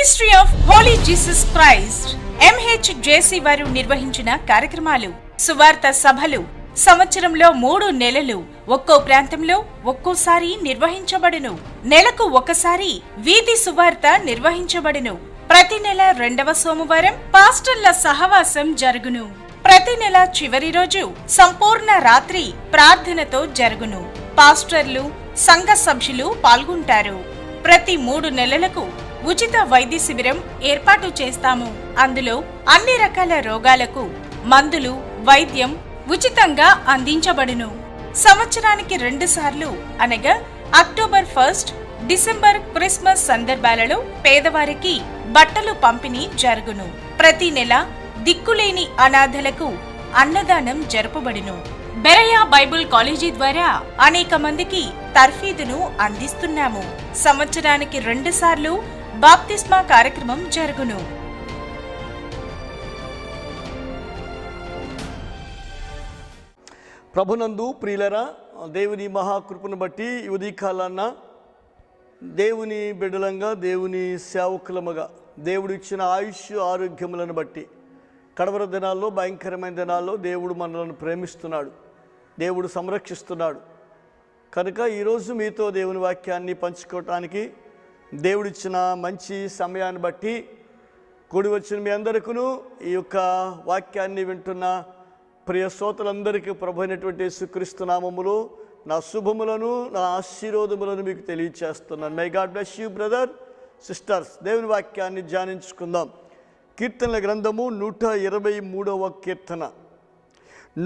Ministry of holy Jesus Christ MHJC వారు నిర్వహించిన కార్యక్రమాలు, సువార్త సభలు సంవత్సరంలో 3 నెలలు ఒక్కో ప్రాంతంలో ఒక్కోసారి నిర్వహించబడును. నెలకు ఒకసారి వీధి సువార్త నిర్వహించబడును. ప్రతి నెల 2వ సోమవారం పాస్టర్ల సహవాసం జరుగును. ప్రతి నెల చివరి రోజు సంపూర్ణ రాత్రి ప్రార్థనతో జరుగును. పాస్టర్లు, సంఘ సభ్యులు పాల్గొంటారు. ప్రతి 3 నెలలకు ఉచిత వైద్య శిబిరం ఏర్పాటు చేస్తాము. అందులో అన్ని రకాల రోగాలకు మందులు, వైద్యం ఉచితంగా అందించబడును. సంవత్సరానికి 2 సార్లు అనగా అక్టోబర్ 1, డిసెంబర్, క్రిస్మస్ సందర్భాలలో పేదవారికి బట్టలు పంపిణీ జరుగును. ప్రతి నెల దిక్కులేని అనాథలకు అన్నదానం జరపబడును. బెరయా బైబుల్ కాలేజీ ద్వారా అనేక మందికి తర్ఫీదును అందిస్తున్నాము. సంవత్సరానికి 2 సార్లు బాప్తిస్మా కార్యక్రమం జరుగును. ప్రభునందు ప్రియులరా, దేవుని మహాకృపను బట్టి ఉదయకాలాన్న దేవుని బిడ్డలంగా, దేవుని సేవకులముగా దేవుడు ఇచ్చిన ఆయుష్ ఆరోగ్యములను బట్టి కడవర దినాల్లో, భయంకరమైన దినాల్లో దేవుడు మనలను ప్రేమిస్తున్నాడు, దేవుడు సంరక్షిస్తున్నాడు. కనుక ఈరోజు మీతో దేవుని వాక్యాన్ని పంచుకోవటానికి దేవుడిచ్చిన మంచి సమయాన్ని బట్టి కూడి వచ్చిన మీ అందరికీ ఈ యొక్క వాక్యాన్ని వింటున్న ప్రియ శ్రోతలందరికీ ప్రభు అయినటువంటి యేసుక్రీస్తు నామములో నా శుభములను, నా ఆశీర్వాదములను మీకు తెలియచేస్తున్నాను. My God bless you brother, sisters. దేవుని వాక్యాన్ని ధ్యానించుకుందాం. కీర్తనల గ్రంథము 123వ కీర్తన.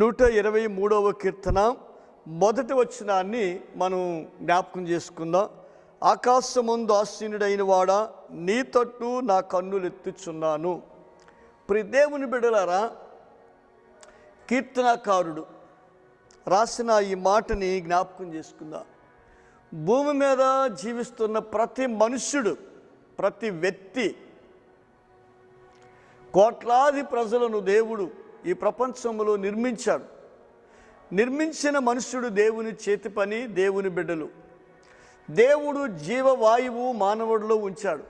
123వ కీర్తన మొదటి వచనాన్ని మనం జ్ఞాపకం చేసుకుందాం. ఆకాశమందు ఆసీనుడైన వాడా, నీ తట్టు నా కన్నులు ఎత్తుచున్నాను. ప్రియ దేవుని బిడ్డలారా, కీర్తనాకారుడు రాసిన ఈ మాటని జ్ఞాపకం చేసుకుందాం. భూమి మీద జీవిస్తున్న ప్రతి మనుష్యుడు, ప్రతి వ్యక్తి, కోట్లాది ప్రజలను దేవుడు ఈ ప్రపంచంలో నిర్మించాడు. నిర్మించిన మనుష్యుడు దేవుని చేతి పని, దేవుని బిడ్డలు. దేవుడు జీవవాయువు మానవుడిలో ఉంచాడు.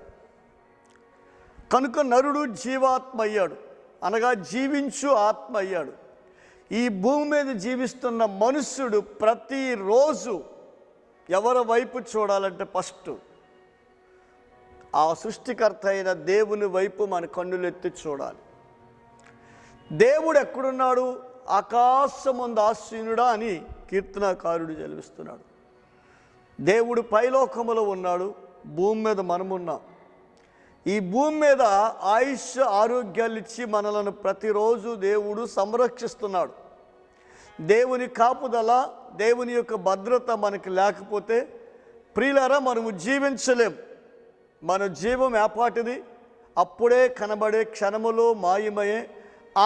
కనుక నరుడు జీవాత్మ అయ్యాడు, అనగా జీవించు ఆత్మ అయ్యాడు. ఈ భూమి మీద జీవిస్తున్న మనుష్యుడు ప్రతిరోజు ఎవరి వైపు చూడాలంటే ఫస్ట్ ఆ సృష్టికర్త అయిన దేవుని వైపు మన కన్నులు ఎత్తి చూడాలి. దేవుడు ఎక్కడున్నాడు? ఆకాశమందు ఆసీనుడా అని కీర్తనాకారుడు జలిస్తున్నాడు. దేవుడు పైలోకములో ఉన్నాడు, భూమి మీద మనమున్నాం. ఈ భూమి మీద ఆయుష్ ఆరోగ్యాలు ఇచ్చి మనలను ప్రతిరోజు దేవుడు సంరక్షిస్తున్నాడు. దేవుని కాపుదల, దేవుని యొక్క భద్రత మనకు లేకపోతే ప్రియులారా మనము జీవించలేం. మన జీవం ఏపాటిది? అప్పుడే కనబడే క్షణములో మాయమయ్యే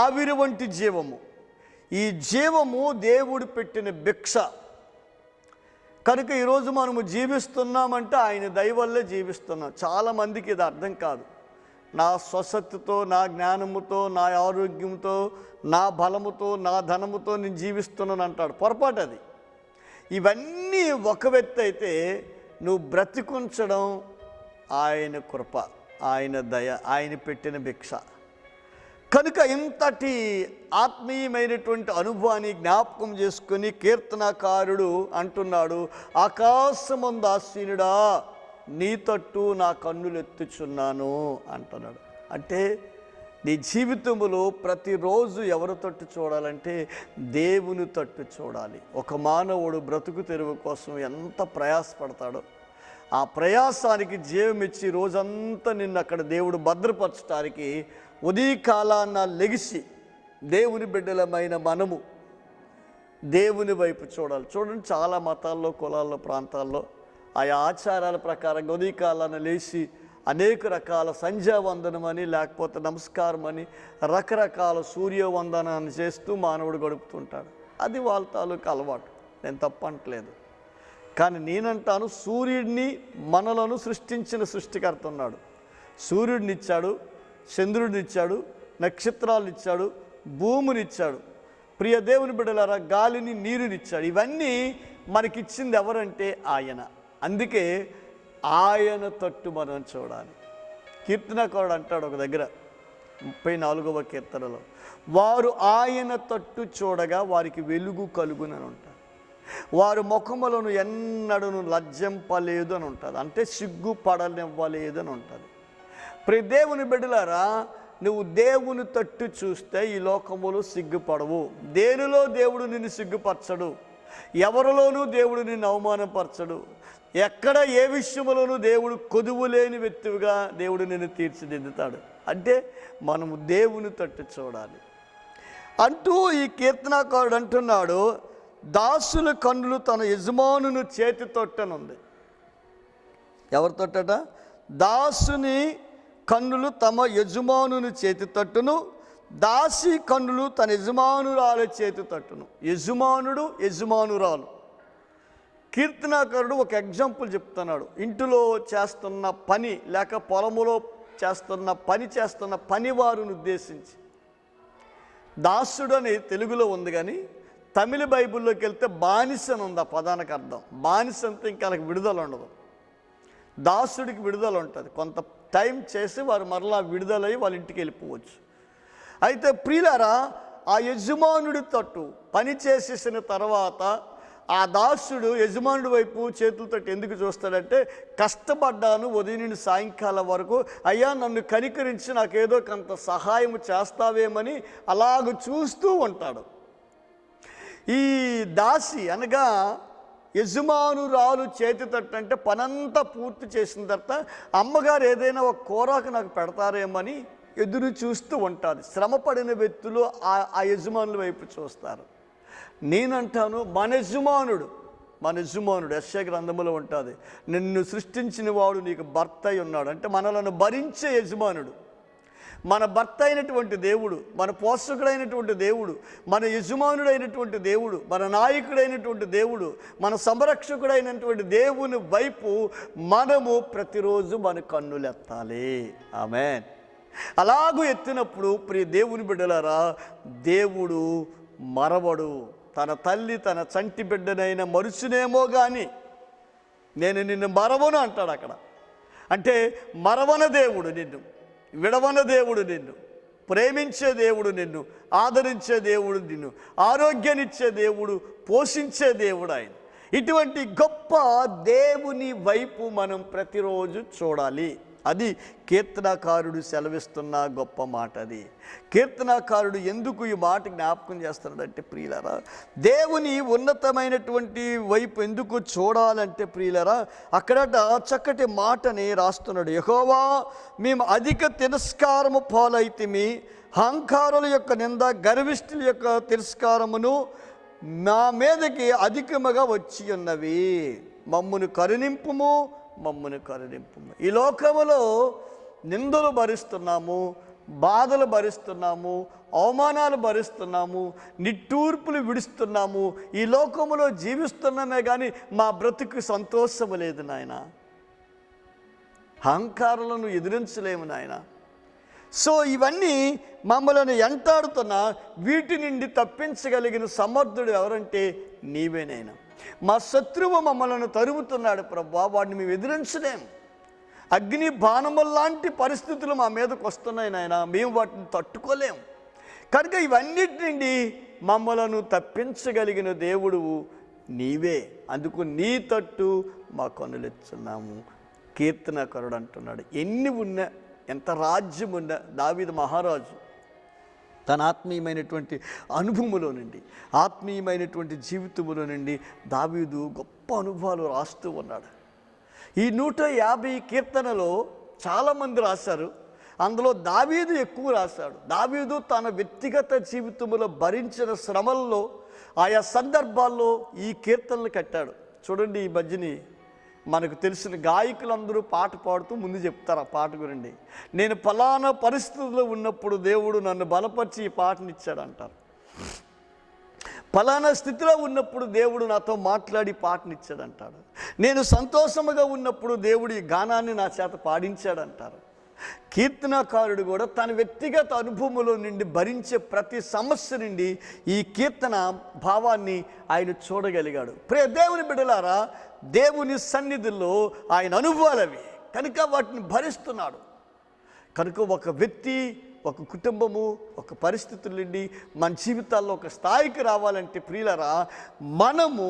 ఆవిరి వంటి జీవము. ఈ జీవము దేవుడు పెట్టిన భిక్ష. కనుక ఈరోజు మనము జీవిస్తున్నామంటే ఆయన దయ వల్లే జీవిస్తున్నాం. చాలామందికి ఇది అర్థం కాదు. నా స్వశక్తితో, నా జ్ఞానముతో, నా ఆరోగ్యంతో, నా బలముతో, నా ధనముతో నేను జీవిస్తున్నాను అంటాడు. పొరపాటు అది. ఇవన్నీ ఒక వ్యక్తి అయితే, నువ్వు బ్రతికుంచడం ఆయన కృప, ఆయన దయ, ఆయన పెట్టిన భిక్ష. కనుక ఇంతటి ఆత్మీయమైనటువంటి అనుభవాన్ని జ్ఞాపకం చేసుకుని కీర్తనాకారుడు అంటున్నాడు, ఆకాశమందు ఆసీనుడా, నీ తట్టు నా కన్నులు ఎత్తుచున్నాను అంటున్నాడు. అంటే నీ జీవితంలో ప్రతిరోజు ఎవరి తట్టు చూడాలంటే దేవుని తట్టు చూడాలి. ఒక మానవుడు బ్రతుకు తెరువు కోసం ఎంత ప్రయాసపడతాడో ఆ ప్రయాసానికి జీవమిచ్చి రోజంతా నిన్ను అక్కడ దేవుడు భద్రపరచడానికి ఉదయకాలాన లెగిసి దేవుని బిడ్డలమైన మనము దేవుని వైపు చూడాలి. చూడండి, చాలా మతాల్లో, కులాల్లో, ప్రాంతాల్లో ఆయా ఆచారాల ప్రకారంగా ఉదయకాలాన లేచి అనేక రకాల సంధ్యావందనం అని, లేకపోతే నమస్కారం అని, రకరకాల సూర్యవందనాన్ని చేస్తూ మానవుడు గడుపుతుంటాడు. అది వాళ్ళ తాలూకు అలవాటు, నేను తప్పంటలేదు. కానీ నేనంటాను, సూర్యుడిని మనలను సృష్టించిన సృష్టికర్త ఉన్నాడు. సూర్యుడినిచ్చాడు, చంద్రుడినిచ్చాడు, నక్షత్రాలనిచ్చాడు, భూమినిచ్చాడు. ప్రియ దేవుని బిడ్డలారా, గాలిని, నీరునిచ్చాడు. ఇవన్నీ మనకిచ్చింది ఎవరంటే ఆయన. అందుకే ఆయన తట్టు మనం చూడాలి. కీర్తనకారుడు అంటాడు ఒక దగ్గర 34వ కీర్తనలో, వారు ఆయన తట్టు చూడగా వారికి వెలుగు కలుగునని ఉంటారు. వారు ముఖములను ఎన్నడను లజ్జింపలేదు అని ఉంటుంది, అంటే సిగ్గుపడనివ్వలేదు అని ఉంటుంది. ప్రియ దేవుని బిడ్డలారా, నువ్వు దేవుని తట్టు చూస్తే ఈ లోకములో సిగ్గుపడవు. దేనిలో దేవుడు నిన్ను సిగ్గుపరచడు, ఎవరిలోనూ దేవుడు నిన్ను అవమానపరచడు, ఎక్కడ ఏ విషయంలోనూ దేవుడు కొదువు లేని వ్యక్తిగా దేవుడు నిన్ను తీర్చిదిద్దుతాడు. అంటే మనము దేవుని తట్టు చూడాలి అంటూ ఈ కీర్తనాకారుడు అంటున్నాడు, దాసుల కన్నులు తన యజమానుని చేతి తొట్టనుంది. ఎవరి తొట్టట? దాసుని కన్నులు తమ యజమానుని చేతి తట్టును, దాసి కన్నులు తన యజమానురాల చేతి తట్టును. యజమానుడు, యజమానురాలు. కీర్తనాకారుడు ఒక ఎగ్జాంపుల్ చెప్తున్నాడు. ఇంటిలో చేస్తున్న పని లేక పొలములో చేస్తున్న పనివారుని ఉద్దేశించి. దాసుడు అని తెలుగులో ఉంది, కానీ తమిళ బైబిల్లోకి వెళ్తే బానిస అని ఉంది. ఆ పదానికి అర్థం బానిస అంతా ఇంకా వాళ్ళకి విడుదల ఉండదు. దాసుడికి విడుదల ఉంటుంది, కొంత టైం చేసి వారు మరలా విడుదలై వాళ్ళ ఇంటికి వెళ్ళిపోవచ్చు. అయితే ప్రియులారా, ఆ యజమానుడి తట్టు పని చేసేసిన తర్వాత ఆ దాసుడు యజమానుడి వైపు చేతులతో ఎందుకు చూస్తాడంటే, కష్టపడ్డాను ఉదయం నుండి సాయంకాలం వరకు, అయ్యా నన్ను కనికరించి నాకేదో కొంత సహాయం చేస్తావేమని అలాగ చూస్తూ ఉంటాడు. ఈ దాసి అనగా యజమానురాలు చేతి తట్టు అంటే పనంతా పూర్తి చేసిన తర్వాత అమ్మగారు ఏదైనా ఒక కూరకు నాకు పెడతారేమని ఎదురు చూస్తూ ఉంటుంది. శ్రమపడిన వ్యక్తులు ఆ యజమానుల వైపు చూస్తారు. నేనంటాను, మన యజమానుడు యెషయా గ్రంథములో ఉంటుంది, నిన్ను సృష్టించిన వాడు నీకు భర్త అయి ఉన్నాడు. అంటే మనలను భరించే యజమానుడు, మన భర్త అయినటువంటి దేవుడు, మన పోషకుడైనటువంటి దేవుడు, మన యజమానుడైనటువంటి దేవుడు, మన నాయకుడైనటువంటి దేవుడు, మన సంరక్షకుడైనటువంటి దేవుని వైపు మనము ప్రతిరోజు మన కన్నులెత్తాలి. ఆమేన్. అలాగూ ఎత్తినప్పుడు ప్రియ దేవుని బిడ్డలారా, దేవుడు మరవడు. తన తల్లి తన చంటి బిడ్డనైనా మరుచునేమో కానీ నేను నిన్ను మరవను అంటాడు అక్కడ. అంటే మరవన దేవుడు నిన్ను, విడవన దేవుడు నిన్ను, ప్రేమించే దేవుడు నిన్ను, ఆదరించే దేవుడు నిన్ను, ఆరోగ్యాన్నిచ్చే దేవుడు, పోషించే దేవుడు ఆయన. ఇటువంటి గొప్ప దేవుని వైపు మనం ప్రతిరోజు చూడాలి. అది కీర్తనాకారుడు సెలవిస్తున్న గొప్ప మాట. అది కీర్తనాకారుడు ఎందుకు ఈ మాట జ్ఞాపకం చేస్తున్నాడంటే ప్రియులారా, దేవుని ఉన్నతమైనటువంటి వైపు ఎందుకు చూడాలంటే ప్రియులారా, అక్కడ చక్కటి మాటని రాస్తున్నాడు. యెహోవా, మేము అధిక తిరస్కారము పాలైతిమి, అహంకారుల యొక్క నింద, గర్విష్ఠుల యొక్క తిరస్కారమును నా మీదకి అధికముగా వచ్చి ఉన్నవి. మమ్మును కరుణింపుము. ఈ లోకములో నిందలు భరిస్తున్నాము, బాధలు భరిస్తున్నాము, అవమానాలు భరిస్తున్నాము, నిట్టూర్పులు విడుస్తున్నాము. ఈ లోకములో జీవిస్తున్నామే కానీ మా బ్రతుకు సంతోషము లేదు నాయన. అహంకారాలను ఎదిరించలేము నాయన. సో ఇవన్నీ మమ్మల్ని ఎంటాడుతున్నా వీటి నుండి తప్పించగలిగిన సమర్థుడు ఎవరంటే నీవేనైనా. మా శత్రువు మమ్మల్ని తరుముతున్నాడు ప్రభువా, వాడిని మేము ఎదిరించలేము. అగ్ని బాణముల్లాంటి పరిస్థితులు మా మీదకు వస్తున్నాయి నాయన, మేము వాటిని తట్టుకోలేము. కనుక ఇవన్నిటి నుండి మమ్మలను తప్పించగలిగిన దేవుడు నీవే, అందుకు నీ తట్టు మా కన్నులెత్తున్నాము. కీర్తనాకారుడు అంటున్నాడు, ఎన్ని ఉన్నా, ఎంత రాజ్యం ఉన్నా, దావీదు మహారాజు తన ఆత్మీయమైనటువంటి అనుభవములో నుండి, ఆత్మీయమైనటువంటి జీవితములో నుండి దావీదు గొప్ప అనుభవాలు రాస్తూ ఉన్నాడు. ఈ 150 కీర్తనలో చాలామంది రాశారు, అందులో దావీదు ఎక్కువ రాశాడు. దావీదు తన వ్యక్తిగత జీవితంలో భరించిన శ్రమల్లో ఆయా సందర్భాల్లో ఈ కీర్తనలు కట్టాడు. చూడండి, ఈ మధ్యని మనకు తెలిసిన గాయకులందరూ పాట పాడుతూ ముందు చెప్తారు ఆ పాట గురించి. నేను ఫలానా పరిస్థితుల్లో ఉన్నప్పుడు దేవుడు నన్ను బలపరిచి ఈ పాటని ఇచ్చాడు అంటారు. ఫలానా స్థితిలో ఉన్నప్పుడు దేవుడు నాతో మాట్లాడి పాటని ఇచ్చాడు అంటాడు. నేను సంతోషముగా ఉన్నప్పుడు దేవుడు ఈ గానాన్ని నా చేత పాడించాడంటారు. కీర్తనాకారుడు కూడా తన వ్యక్తిగత అనుభవంలో నుండి భరించే ప్రతి సమస్య నుండి ఈ కీర్తన భావాన్ని ఆయన చూడగలిగాడు. ప్రియ దేవుని బిడ్డలారా, దేవుని సన్నిధిలో ఆయన అనుభవాలవి కనుక వాటిని భరిస్తున్నాడు. కనుక ఒక వ్యక్తి, ఒక కుటుంబము, ఒక పరిస్థితుల నుండి మన జీవితాల్లో ఒక స్థాయికి రావాలంటే ప్రియులరా, మనము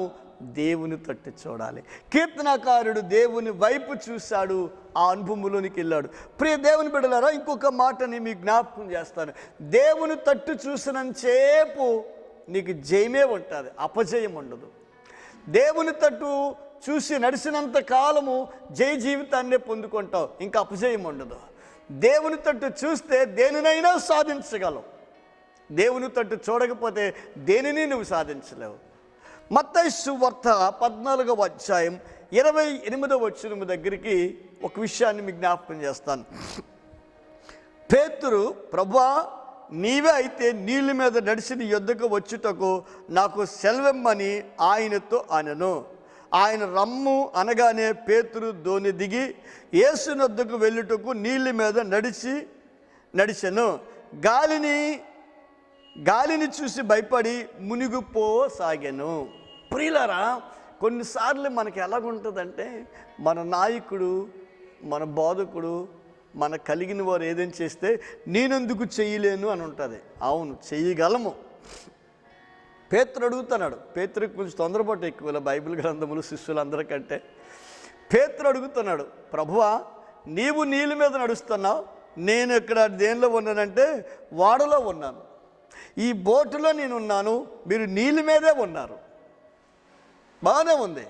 దేవుని తట్టు చూడాలి. కీర్తనాకారుడు దేవుని వైపు చూశాడు, ఆ అనుభవంలోనికి వెళ్ళాడు. ప్రియ దేవుని బిడ్డలారా, ఇంకొక మాటని మీకు జ్ఞాపకం చేస్తాను. దేవుని తట్టు చూసినంతసేపు నీకు జయమే ఉంటుంది, అపజయం ఉండదు. దేవుని తట్టు చూసి నడిచినంత కాలము జయ జీవితాన్నే పొందుకుంటావు, ఇంకా అపజయం ఉండదు. దేవుని తట్టు చూస్తే దేనినైనా సాధించగలవు. దేవుని తట్టు చూడకపోతే దేనిని నువ్వు సాధించలేవు. మత్తయి సువార్త 14వ అధ్యాయం 28వ వచనం దగ్గరికి ఒక విషయాన్ని మీకు జ్ఞాపకం చేస్తాను. పేతురు, ప్రభువా నీవే అయితే నీళ్ళ మీద నడిచి నీ యొద్దకు వచ్చుటకు నాకు సెలవిమ్మని ఆయనతో అనెను. ఆయన రమ్ము అనగానే పేతురు దోణి దిగి యేసు వద్దకు వెళ్ళుటకు నీళ్ళ మీద నడిచెను. గాలిని చూసి భయపడి మునిగిపోసాగాను. ప్రియులారా, కొన్నిసార్లు మనకి ఎలాగుంటుందంటే, మన నాయకుడు, మన బోధకుడు, మన కలిగిన వారు ఏదైనా చేస్తే నేనెందుకు చేయలేను అని ఉంటుంది. అవును, చేయగలము. పేతురు అడుగుతున్నాడు. పేతురికి కొంచెం తొందరపాటు ఎక్కువ బైబిల్ గ్రంథములు శిష్యులందరికంటే. పేతురు అడుగుతున్నాడు, ప్రభువా నీవు నీళ్ళ మీద నడుస్తున్నావు, నేను ఇక్కడ దేనిలో ఉన్నానంటే వాడలో ఉన్నాను, ఈ బోటులో నేను ఉన్నాను, మీరు నీళ్ళ మీదే ఉన్నారు, బాగానే ఉంది.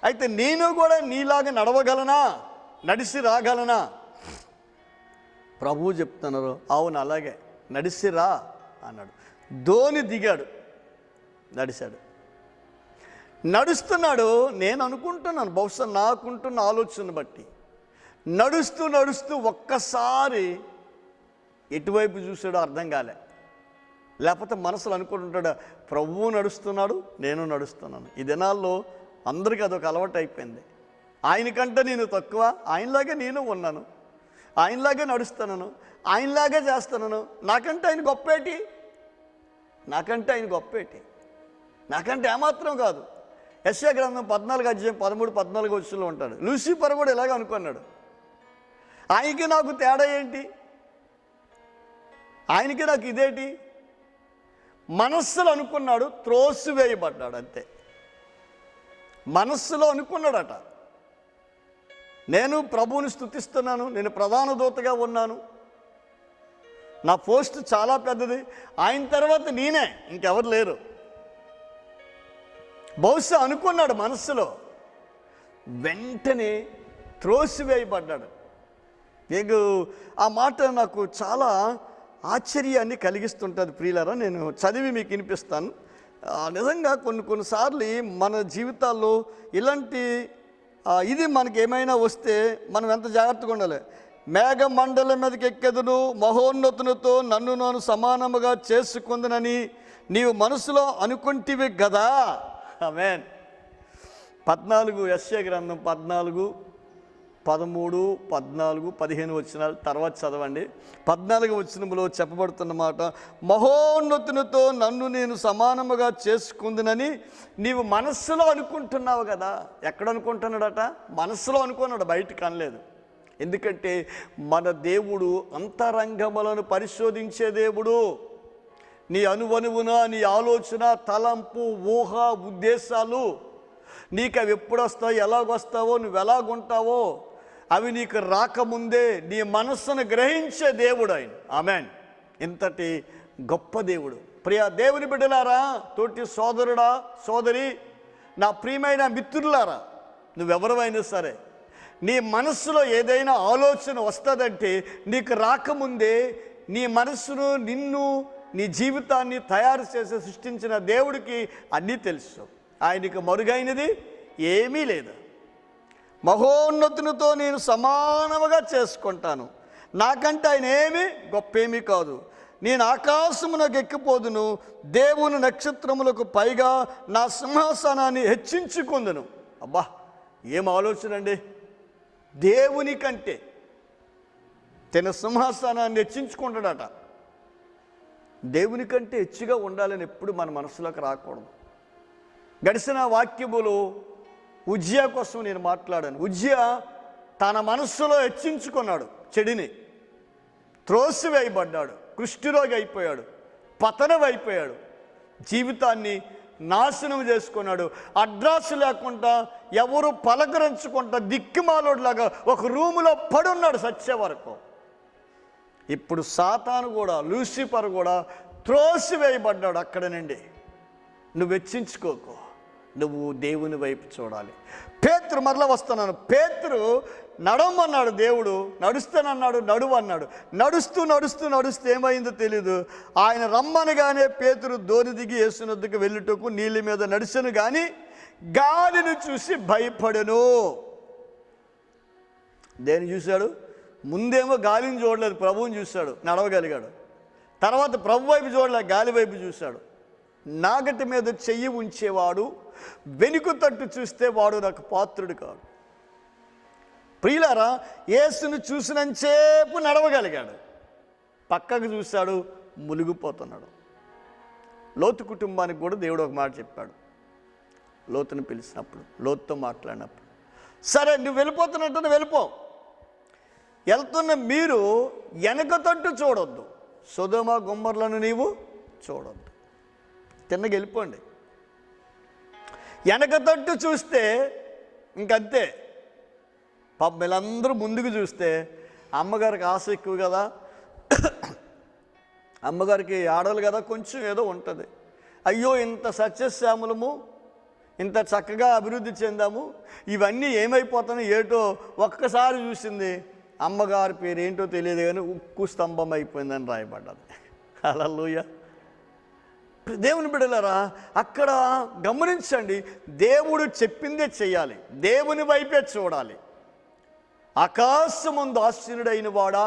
అయితే నేను కూడా నీలాగా నడవగలనా, నడిచి రాగలనా? ప్రభువు చెప్తున్నారు, అవును అలాగే నడిచి రా అన్నాడు. దోణి దిగాడు, నడిచాడు. నడుస్తున్నాడు. నేను అనుకుంటున్నాను, బహుశా నాకుంటున్న ఆలోచన బట్టి నడుస్తూ ఒక్కసారి ఎటువైపు చూసాడో అర్థం కాలే. లేకపోతే మనసులో అనుకుంటుంటాడు, ప్రభువు నడుస్తున్నాడు, నేను నడుస్తున్నాను. ఈ దినాల్లో అందరికీ అదొక అలవాటు అయిపోయింది. ఆయనకంటే నేను తక్కువ, ఆయనలాగే నేను ఉన్నాను, ఆయనలాగే నడుస్తున్నాను, ఆయనలాగే చేస్తున్నాను, నాకంటే ఆయన గొప్పేటి, నాకంటే ఏమాత్రం కాదు. యెషయా గ్రంథం 14 అధ్యాయం 13-14 వచనంలో ఉంటాడు. లూసిఫర్ కూడా ఇలాగ అనుకున్నాడు, ఆయనకి నాకు తేడా ఏంటి, ఆయనకి నాకు ఇదేంటి. మనస్సులో అనుకున్నాడు, త్రోసివేయబడ్డాడు అంతే. మనస్సులో అనుకున్నాడట, నేను ప్రభువుని స్తుతిస్తున్నాను, నేను ప్రధాన దూతగా ఉన్నాను, నా పోస్ట్ చాలా పెద్దది, ఆయన తర్వాత నేనే, ఇంకెవరు లేరు. బహుశా అనుకున్నాడు మనస్సులో, వెంటనే త్రోసివేయబడ్డాడు. నీకు ఆ మాట నాకు చాలా ఆశ్చర్యాన్ని కలిగిస్తుంటుంది ప్రియులారా. నేను చదివి మీకు వినిపిస్తాను. నిజంగా కొన్నిసార్లు మన జీవితాల్లో ఇలాంటి ఇది మనకి ఏమైనా వస్తే మనం ఎంత జాగ్రత్తగా ఉండాలి. మేఘమండలం మీదకి ఎక్కెదను, మహోన్నతునితో నన్ను సమానముగా చేసుకుందునని నీవు మనసులో అనుకుంటివి కదా. ఆమేన్. 14 యెషయా గ్రంథం 14, 13, 14, 15 వచనాలు తర్వాత చదవండి. 14వ వచనంలో చెప్పబడుతున్న మాట, మహోన్నతునితో నన్ను నేను సమానముగా చేసుకుందునని నీవు మనస్సులో అనుకుంటున్నావు కదా. ఎక్కడ అనుకుంటున్నాడట? మనస్సులో అనుకున్నాడు, బయటకు అనలేదు. ఎందుకంటే మన దేవుడు అంతరంగములను పరిశోధించే దేవుడు. నీ అనువనువున నీ ఆలోచన, తలంపు, ఊహ, ఉద్దేశాలు నీకు అవి ఎప్పుడు వస్తావు, ఎలాగొస్తావో, నువ్వు ఎలాగుంటావో అవి నీకు రాకముందే నీ మనస్సును గ్రహించే దేవుడు ఆయన. ఆమేన్. ఇంతటి గొప్ప దేవుడు. ప్రియ దేవుని బిడ్డలారా, తోటి సోదరుడా, సోదరి, నా ప్రియమైన మిత్రులారా, నువ్వెవరైనా సరే నీ మనస్సులో ఏదైనా ఆలోచన వస్తుందంటే నీకు రాకముందే నీ మనస్సును, నిన్ను, నీ జీవితాన్ని తయారు చేసి సృష్టించిన దేవుడికి అన్నీ తెలుసు. ఆయనకు మరుగైనది ఏమీ లేదు. మహోన్నతునితో నేను సమానముగా చేసుకుంటాను, నాకంటే ఆయన ఏమీ గొప్పేమీ కాదు. నేను ఆకాశమునకు ఎక్కిపోదును, దేవుని నక్షత్రములకు పైగా నా సింహాసనాన్ని హెచ్చించుకుందును. అబ్బా, ఏం ఆలోచన అండి! దేవుని కంటే తన సింహాసనాన్ని హెచ్చించుకుంటాడట. దేవుని కంటే హెచ్చుగా ఉండాలని ఎప్పుడు మన మనసులోకి రాకూడదు. గడిచిన వాక్యములో ఉజ్జియా కోసం నేను మాట్లాడాను. ఉజ్జియా తన మనస్సులో హెచ్చించుకున్నాడు చెడిని. త్రోసివేయబడ్డాడు, కుష్ఠరోగి అయిపోయాడు, పతనం అయిపోయాడు, జీవితాన్ని నాశనం చేసుకున్నాడు. అడ్రస్ లేకుండా, ఎవరు పలకరించకుండా దిక్కుమాలోడ్లాగా ఒక రూములో పడున్నాడు సచ్చే వరకు. ఇప్పుడు సాతాను కూడా, లూసిఫర్ కూడా త్రోసివేయబడ్డాడు అక్కడ నుండి. నువ్వు వెచ్చించుకోకు, నువ్వు దేవుని వైపు చూడాలి. పేతురు మరలా వస్తున్నాను. పేతురు నడవమన్నాడు దేవుడు, నడుస్తానన్నాడు, నడువు అన్నాడు. నడుస్తూ నడుస్తూ నడుస్తూ ఏమైందో తెలీదు. ఆయన రమ్మనగానే పేతురు దోణి దిగి యేసునొద్దకు వెళ్ళుటకు నీళ్ళ మీద నడిచెను, కానీ గాలిని చూసి భయపడెను. దేని చూశాడు? ముందేమో గాలిని చూడలేదు, ప్రభువుని చూశాడు, నడవగలిగాడు. తర్వాత ప్రభు వైపు చూడలేదు, గాలి వైపు చూశాడు. నాగటి మీద చెయ్యి ఉంచేవాడు వెనుక తట్టు చూస్తే వాడు నాకు పాత్రుడు కాడు. ప్రియులారా, యేసును చూసినంతసేపు నడవగలిగాడు, పక్కకు చూశాడు, మునిగిపోతున్నాడు. లోతు కుటుంబానికి కూడా దేవుడు ఒక మాట చెప్పాడు. లోతుని పిలిచినప్పుడు, లోతుతో మాట్లాడినప్పుడు, సరే నువ్వు వెళ్ళిపోతున్నట్టు వెళ్ళిపో, వెళ్తున్న మీరు వెనక తట్టు చూడొద్దు, సొదొమ గొమొర్రాలను నీవు చూడొద్దు, తిన్నగా వెళ్ళిపోండి. వెనక తట్టు చూస్తే ఇంకంతే. పాపం వీళ్ళందరూ ముందుకు చూస్తే అమ్మగారికి ఆశ ఎక్కువ కదా, అమ్మగారికి ఆడలు కదా, కొంచెం ఏదో ఉంటుంది. అయ్యో ఇంత సత్యశ్యామలము, ఇంత చక్కగా అభివృద్ధి చెందాము, ఇవన్నీ ఏమైపోతాయి ఏటో. ఒక్కసారి చూసింది, అమ్మగారి పేరు ఏంటో తెలియదు కానీ ఉక్కు స్తంభం అయిపోయిందని రాయబడ్డది. హల్లెలూయా. దేవుని బిడ్డలారా, అక్కడ గమనించండి, దేవుడు చెప్పిందే చెయ్యాలి, దేవుని వైపే చూడాలి. ఆకాశమందు ఆశ్చర్యుడైన వాడా,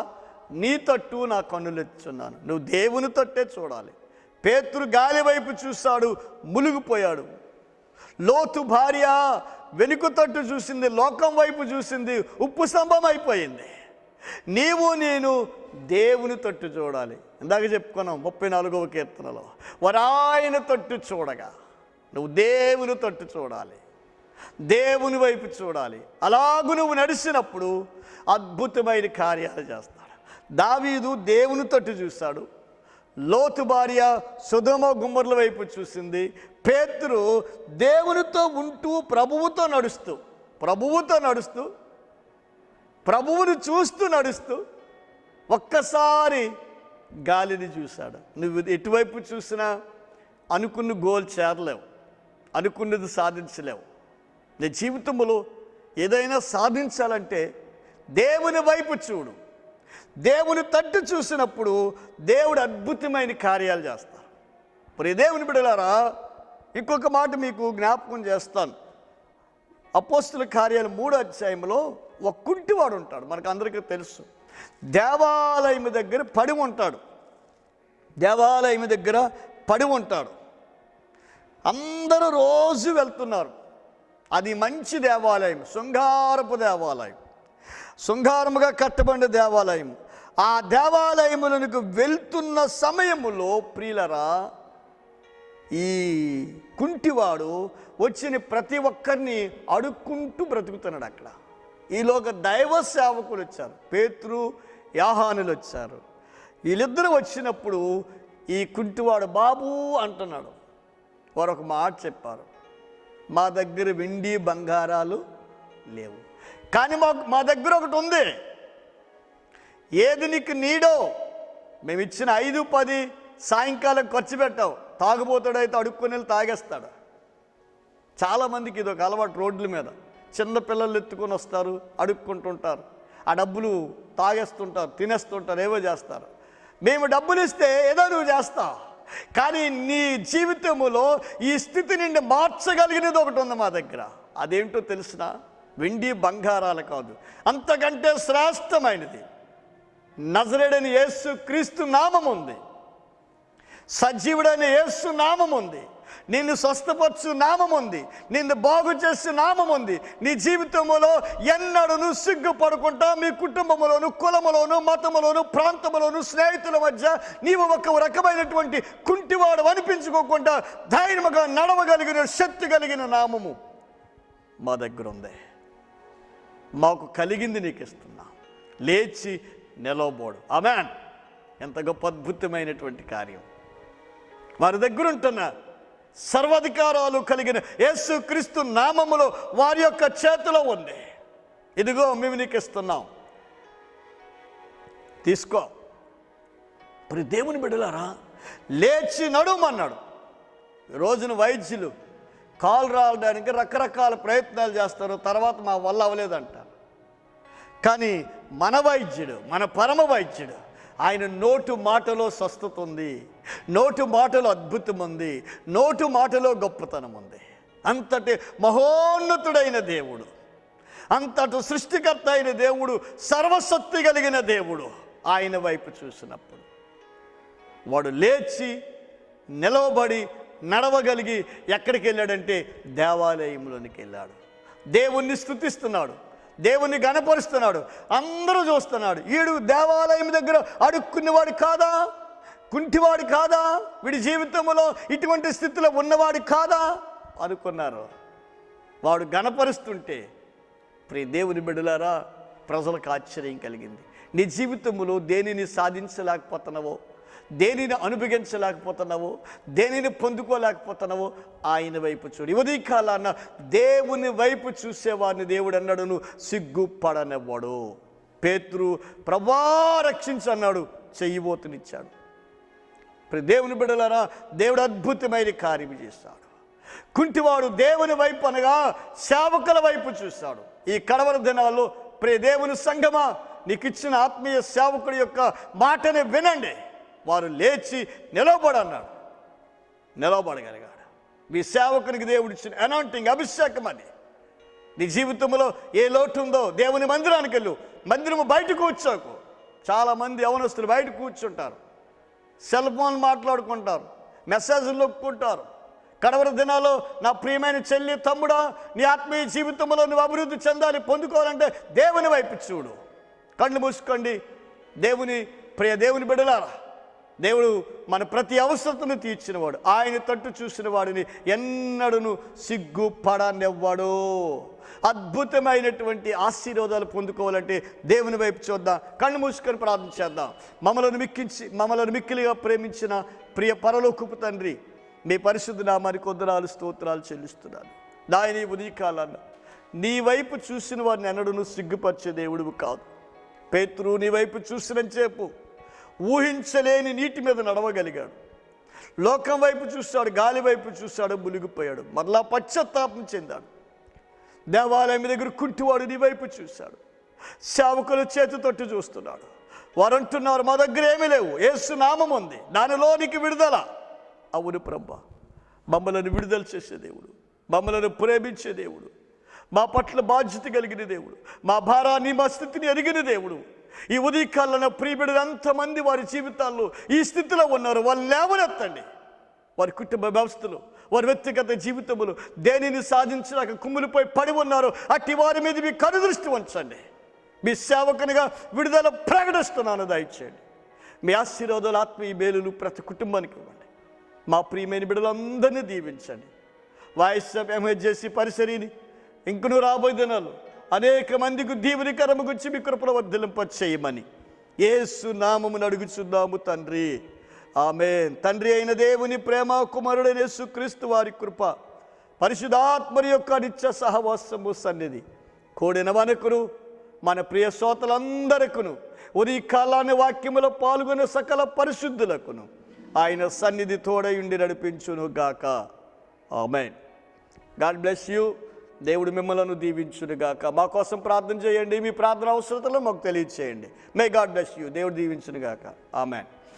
నీ తట్టు నా కన్నులెత్తుచున్నాను. నువ్వు దేవుని తట్టే చూడాలి. పేతురు గాలి వైపు చూశాడు, మునిగిపోయాడు. లోతు భార్య వెనుక తట్టు చూసింది, లోకం వైపు చూసింది, ఉప్పు స్తంభం అయిపోయింది. నీవు నేను దేవుని తట్టు చూడాలి. ఇందాక చెప్పుకున్నాం 34వ కీర్తనలో, వరాయన తట్టు చూడగా నువ్వు దేవుని తట్టు చూడాలి, దేవుని వైపు చూడాలి. అలాగూ నువ్వు నడిచినప్పుడు అద్భుతమైన కార్యాలు చేస్తాడు. దావీదు దేవుని తట్టు చూశాడు, లోతు భార్య సొదొమ గొమొర్రాల వైపు చూసింది. పేతురు దేవునితో ఉంటూ ప్రభువుతో నడుస్తూ ప్రభువును చూస్తూ నడుస్తూ ఒక్కసారి గాలిని చూశాడు. నువ్వు ఎటువైపు చూసినా అనుకున్న గోల్ చేరలేవు, అనుకున్నది సాధించలేవు. నీ జీవితంలో ఏదైనా సాధించాలంటే దేవుని వైపు చూడు. దేవుని తట్టు చూసినప్పుడు దేవుడు అద్భుతమైన కార్యాలు చేస్తారు. మరి దేవుని బిడ్డలారా, ఇంకొక మాట మీకు జ్ఞాపకం చేస్తాను. అపోస్తుల కార్యాలు 3వ అధ్యాయంలో ఒక కుంటివాడు ఉంటాడు, మనకు అందరికీ తెలుసు. దేవాలయం దగ్గర పడి ఉంటాడు. అందరూ రోజు వెళ్తున్నారు. అది మంచి దేవాలయం, శృంగారపు దేవాలయం, శృంగారముగా కట్టబడిన దేవాలయం. ఆ దేవాలయములకు వెళ్తున్న సమయములో ప్రియులరా, ఈ కుంటివాడు వచ్చిన ప్రతి ఒక్కరిని అడుక్కుంటూ బ్రతుకుతున్నాడు అక్కడ. ఈలోక దైవ సేవకులు వచ్చారు, పేతురు యోహానులు వచ్చారు. వీళ్ళిద్దరూ వచ్చినప్పుడు ఈ కుంటివాడు బాబు అంటున్నాడు. వారు ఒక మాట చెప్పారు, మా దగ్గర వెండి బంగారాలు లేవు, కానీ మా దగ్గర ఒకటి ఉంది. ఏది నీకు నీడో మేము ఇచ్చిన 5-10 సాయంకాలం ఖర్చు పెట్టావు. తాగుబోతాడైతే అడుక్కొని వెళ్ళి తాగేస్తాడు. చాలామందికి ఇది ఒక అలవాటు. రోడ్ల మీద చిన్న పిల్లలు ఎత్తుకొని వస్తారు, అడుక్కుంటుంటారు, ఆ డబ్బులు తాగేస్తుంటారు, తినేస్తుంటారు, ఏవో చేస్తారు. మేము డబ్బులు ఇస్తే ఏదో నువ్వు చేస్తావు, కానీ నీ జీవితంలో ఈ స్థితి నుండి మార్చగలిగినది ఒకటి ఉంది మా దగ్గర. అదేంటో తెలిసిన? వెండి బంగారాలు కాదు, అంతకంటే శ్రేష్టమైనది నజరేయుడైన యేసు క్రీస్తు నామం ఉంది, సజీవుడైన యేసు నామం ఉంది, నిన్ను స్వస్థపరచు నామం ఉంది, నిన్ను బాగు చేసే నామం ఉంది. నీ జీవితంలో ఎన్నడూ సిగ్గుపడకుండా మీ కుటుంబంలోను, కులములోను, మతములోను, ప్రాంతములోను, స్నేహితుల మధ్య నీవు ఒక రకమైనటువంటి కుంటివాడు అనిపించుకోకుండా ధైర్యంగా నడవగలిగిన శక్తి కలిగిన నామము మా దగ్గర ఉంది. మాకు కలిగింది నీకు ఇస్తున్నా, లేచి నిలవబోడు. ఆమేన్. ఎంత గొప్ప అద్భుతమైనటువంటి కార్యం. వారి దగ్గర ఉంటున్న సర్వాధికారాలు కలిగిన యేసుక్రీస్తు నామములో వారి యొక్క చేతిలో ఉంది. ఇదిగో మేము నీకు ఇస్తున్నాం, తీసుకో. మరి దేవుని బిడ్డలారా, లేచి నడుమన్నాడు. రోజున వైద్యులు కాలు రావడానికి రకరకాల ప్రయత్నాలు చేస్తారు, తర్వాత మా వల్ల అవ్వలేదంటారు. కానీ మన వైద్యుడు, మన పరమ వైద్యుడు, ఆయన నోటు మాటలో స్వస్థత ఉంది, నోటు మాటలో అద్భుతం ఉంది, నోటు మాటలో గొప్పతనం ఉంది. అంతటి మహోన్నతుడైన దేవుడు, అంతటి సృష్టికర్త అయిన దేవుడు, సర్వశక్తి కలిగిన దేవుడు ఆయన వైపు చూసినప్పుడు వాడు లేచి నిలవబడి నడవగలిగి ఎక్కడికి వెళ్ళాడంటే దేవాలయంలోనికి వెళ్ళాడు. దేవుణ్ణి స్తుతిస్తున్నాడు, దేవుణ్ణి గణపరుస్తున్నాడు. అందరూ చూస్తున్నాడు, వీడు దేవాలయం దగ్గర అడుక్కునేవాడు కాదా, కుంటివాడు కాదా, వీడి జీవితంలో ఇటువంటి స్థితిలో ఉన్నవాడు కాదా అనుకున్నారు. వాడు గణపరుస్తుంటే ప్రియ దేవుని బిడ్డలారా, ప్రజలకు ఆశ్చర్యం కలిగింది. నీ జీవితంలో దేనిని సాధించలేకపోతున్నావో, దేనిని అనుభవించలేకపోతున్నావో, దేనిని పొందుకోలేకపోతున్నావో ఆయన వైపు చూడు. ఉదయకాలాన దేవుని వైపు చూసేవాడిని దేవుడు అన్నాడును సిగ్గుపడనివ్వడు. పేతురు ప్రభువా రక్షించు అన్నాడు, చెయ్యిబోతునిచ్చాడు. దేవుని బిడ్డలారా, దేవుడు అద్భుతమైన కార్యం చేస్తాడు. కుంటివాడు దేవుని వైపు అనగా సేవకుల వైపు చూస్తాడు. ఈ కడవర దినాల్లో దేవుని సంఘమా, నీకు ఇచ్చిన ఆత్మీయ సేవకుడి యొక్క మాటని వినండి. వారు లేచి నిలవబడన్నాడు, నిలవబడగలిగాడు. మీ సేవకునికి దేవుడు ఇచ్చిన అనాయింటింగ్, అభిషేకం అది. నీ జీవితంలో ఏ లోటు ఉందో దేవుని మందిరానికి వెళ్ళు. మందిరము బయట కూర్చోకు. చాలామంది యవనస్తులు బయట కూర్చుంటారు, సెల్ ఫోన్ మాట్లాడుకుంటారు, మెసేజ్లు ఒప్పుకుంటారు. కడవర దినాల్లో నా ప్రియమైన చెల్లి, తమ్ముడా, నీ ఆత్మీయ జీవితంలో నువ్వు అభివృద్ధి చెందాలి, పొందుకోవాలంటే దేవుని వైపు చూడు. కళ్ళు మూసుకోండి. దేవుని బిడ్డలారా, దేవుడు మన ప్రతి అవసరతను తీర్చినవాడు. ఆయన తట్టు చూసిన వాడిని ఎన్నడూను సిగ్గుపడనివ్వడు. అద్భుతమైనటువంటి ఆశీర్వాదాలు పొందుకోవాలంటే దేవుని వైపు చూద్దాం. కళ్ళు మూసుకొని ప్రార్థన చేద్దాం. మమ్మల్ని మిక్కిలిగా ప్రేమించిన ప్రియ పరలోకపు తండ్రి, మీ పరిశుద్ధ నామానికి వందనాలు, స్తోత్రాలు చెల్లిస్తున్నాను. నాయన, ఉదయకాలాన నీ వైపు చూసిన వారిని ఎన్నడూ సిగ్గుపరిచే దేవుడు కాదు. పేతురు నీ వైపు చూసినంతసేపు ఊహించలేని నీటి మీద నడవగలిగాడు. లోకం వైపు చూస్తాడు, గాలి వైపు చూస్తాడు, మునిగిపోయాడు. మరలా పశ్చాత్తాపం చెందాడు. దేవాలయం దగ్గర కుంటివాడు నీ వైపు చూశాడు. సేవకుల చేతి తట్టు చూస్తున్నాడు. వారు అంటున్నారు, మా దగ్గర ఏమీ లేవు, యేసు నామం ఉంది, దానిలోనికి విడుదల. అవును ప్రభా, మమ్మల్ని విడుదల చేసే దేవుడు, మమ్మల్ని ప్రేమించే దేవుడు, మా పట్ల బాధ్యత కలిగిన దేవుడు, మా భారాన్ని, మా స్థితిని ఎరిగిన దేవుడు. ఈ ఉదయకాలంలో ప్రియబిడ్డలు ఎంతమంది వారి జీవితాల్లో ఈ స్థితిలో ఉన్నారు, వాళ్ళు లేవనెత్తండి. వారి కుటుంబ వ్యవస్థలు, వారి వ్యక్తిగత జీవితములు దేనిని సాధించలేక కుమ్ములిపోయి పడి ఉన్నారు. అట్టి వారి మీద మీ కనుదృష్టి ఉంచండి. మీ సేవకునిగా విడుదల ప్రకటిస్తున్నాను, దయచేయండి. మీ ఆశీర్వాదాలు, ఆత్మీయ మేలులు ప్రతి కుటుంబానికి ఇవ్వండి. మా ప్రియమైన బిడ్డలందరినీ దీవించండి. వాయిస్ ఆఫ్ ఎంహెచ్జేసీ పరిసరీని ఇంకను రాబోయే దినాలు అనేక మందికి దీవెనకరము గురించి మీ కృపను వర్ధిల్లింప చేయమని యేసు నామమున అడుగుచున్నాము తండ్రి, ఆమేన్. తండ్రి అయిన దేవుని ప్రేమ, కుమారుడైన యేసుక్రీస్తు వారి కృప, పరిశుద్ధాత్మని యొక్క నిత్య సహవాసము సన్నిధి కూడిన మనకును మన ప్రియ శ్రోతలందరికీ ఉదయకాలాన్ని వాక్యములో పాల్గొన్న సకల పరిశుద్ధులకును ఆయన సన్నిధి తోడయుండి నడిపించును గాక. ఆమేన్. God bless you. దేవుడు మిమ్మల్ని దీవించును గాక. మా కోసం ప్రార్థన చేయండి. మీ ప్రార్థన అవసరతలు మాకు తెలియచేయండి. May God bless you. దేవుడు దీవించును గాక. ఆమేన్.